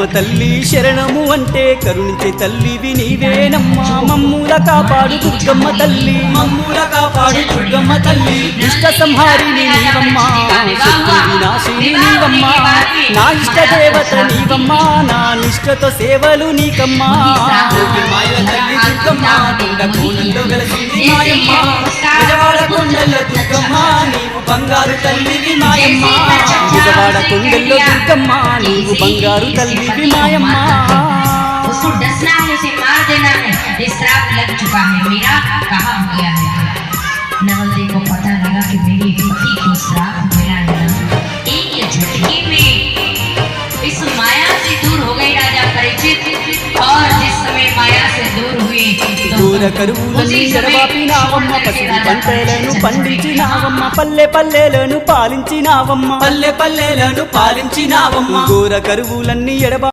దుర్గమ్మ తల్లి శరణము అంటే కరుణించే తల్లివి నీవేనమ్మా మమ్ముల కాపాడు దుర్గమ్మ తల్లి మమ్ముల కాపాడు దుర్గమ్మ తల్లి దుష్ట సంహారిని నీవమ్మా శత్రు వినాశిని నీవమ్మా నా ఇష్ట దేవత నీవమ్మా నా నిష్టతో సేవలు నీకమ్మా మాయల తల్లి దుర్గమ్మ కొండ కోణంలో వెలసింది మాయమ్మ విజయవాడ కొండల్లో దుర్గమ్మ నీవు బంగారు తల్లివి మాయమ్మ విజయవాడ కొండల్లో దుర్గమ్మ నీవు బంగారు తల్లివి మాయమ్మ उसको डसना है, उसे मार देना है। ये श्राप लग चुका है, मेरा कहाँ हो गया है। नवलदेव को पता लगा कि मेरी बेटी को श्राप मिला है। एक झटके में इस माया से दूर हो गए राजा परीक्षित। और जिस समय माया से दूर हुए దూర కరువులన్నీ ఎడబాపినావమ్మ పసిడి పంటలను పండించినావమ్మ పల్లె పల్లెలను పాలించినావమ్మ పల్లె పల్లెలను పాలించినావమ్మ దూర కరువులన్నీ ఎడబా